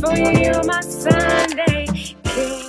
for you, you're my Sunday king.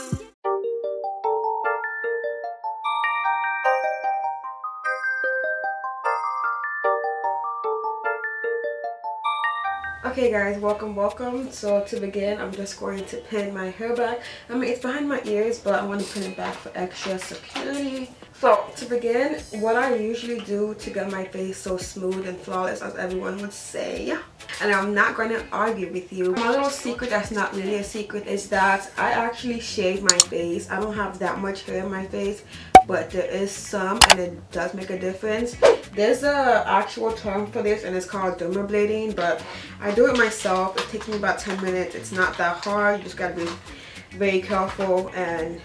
Okay guys, welcome. So to begin, I'm just going to pin my hair back. I mean, it's behind my ears, but I want to pin it back for extra security. So to begin, what I usually do to get my face so smooth and flawless, as everyone would say, and I'm not going to argue with you, my little secret that's not really a secret is that I actually shave my face. I don't have that much hair in my face, but there is some, and it does make a difference. There's a actual term for this, and it's called dermaplaning, but I do it myself. It takes me about 10 minutes. It's not that hard. You just gotta be very careful and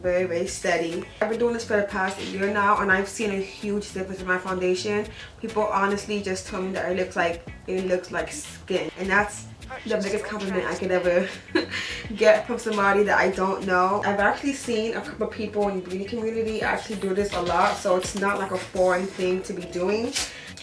very steady. I've been doing this for the past year now, and I've seen a huge difference in my foundation. People honestly just tell me that it looks like skin, and that's the biggest compliment I could ever get from somebody that I don't know. I've actually seen a couple of people in the beauty community actually do this a lot, so it's not like a foreign thing to be doing.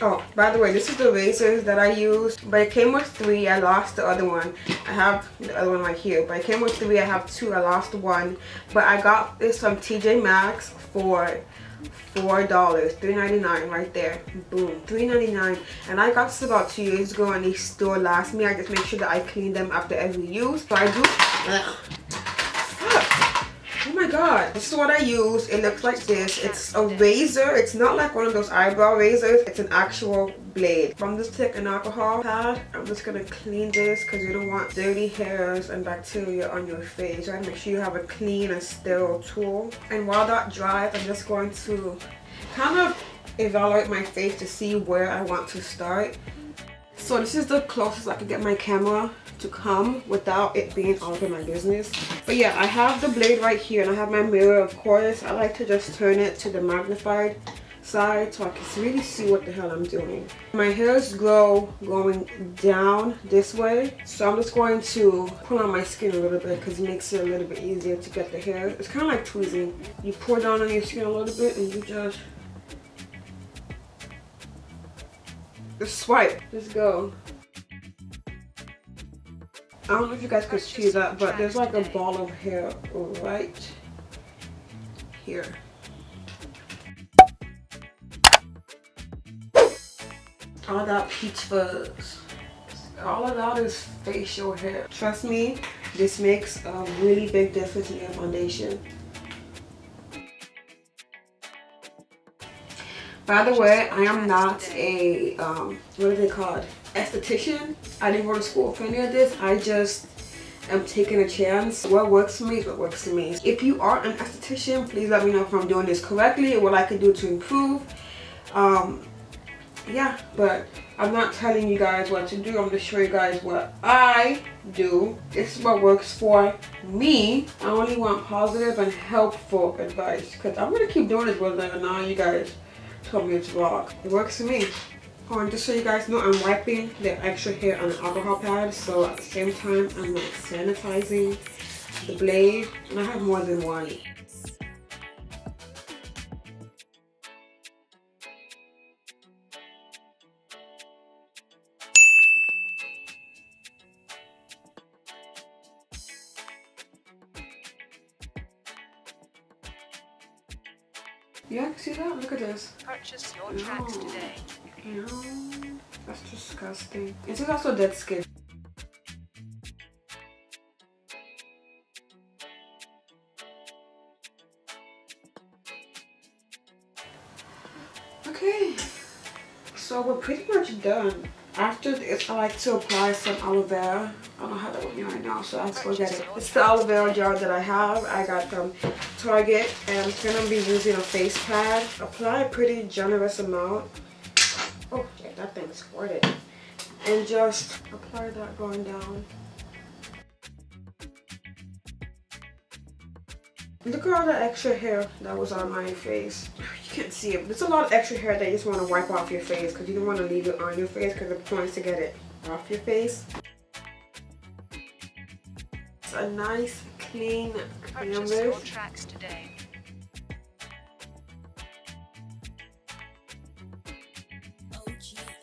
Oh, by the way, this is the razors that I use, but it came with 3. I lost the other one. I have the other one right here, but it came with 3. I have 2. I lost 1, but I got this from TJ Maxx for $4, $3.99 right there. Boom, $3.99. And I got this about 2 years ago, and they still last me. I just make sure that I clean them after every use. So I do. Oh my god, this is what I use. It looks like this. It's a razor. It's not like one of those eyebrow razors. It's an actual blade. From this thick and alcohol pad, I'm just gonna clean this because you don't want dirty hairs and bacteria on your face. You gotta make sure you have a clean and sterile tool. And while that dries, I'm just going to kind of evaluate my face to see where I want to start. So this is the closest I could get my camera to come without it being all over my business. But yeah, I have the blade right here, and I have my mirror, of course. I like to just turn it to the magnified side so I can really see what the hell I'm doing. My hairs grow going down this way, so I'm just going to pull on my skin a little bit because it makes it a little bit easier to get the hair. It's kind of like tweezing. You pour down on your skin a little bit and you just swipe. Just go. I don't know if you guys could see that, but there's like a ball of hair right here. All that peach fuzz. All of that is facial hair. Trust me, this makes a really big difference in your foundation. By the way, I am not a, what are they called? Esthetician. I didn't go to school for any of this. I just am taking a chance. What works for me is what works for me. If you are an esthetician, please let me know if I'm doing this correctly or what I can do to improve. Yeah, but I'm not telling you guys what to do. I'm just showing you guys what I do. This is what works for me. I only want positive and helpful advice because I'm going to keep doing this whether or not you guys told me it's wrong. It works for me. Oh, and just so you guys know, I'm wiping the extra hair on the alcohol pad, so at the same time I'm like sanitizing the blade, and I have more than one. Yeah, I can see that. Look at this. Purchase your tracks today. No, that's disgusting. This is also dead skin. Okay, so we're pretty much done. After this, I like to apply some aloe vera. I don't have that with me right now, so I have to go get it. It's the aloe vera jar that I have. I got from Target, and I'm gonna be using a face pad. Apply a pretty generous amount. Oh, yeah, that thing squirted. And just apply that going down. Look at all the extra hair that was on my face. You can't see it, but there's a lot of extra hair that you just want to wipe off your face because you don't want to leave it on your face because the point is to get it off your face. It's a nice, clean canvas. Purchase your tracks today. OG.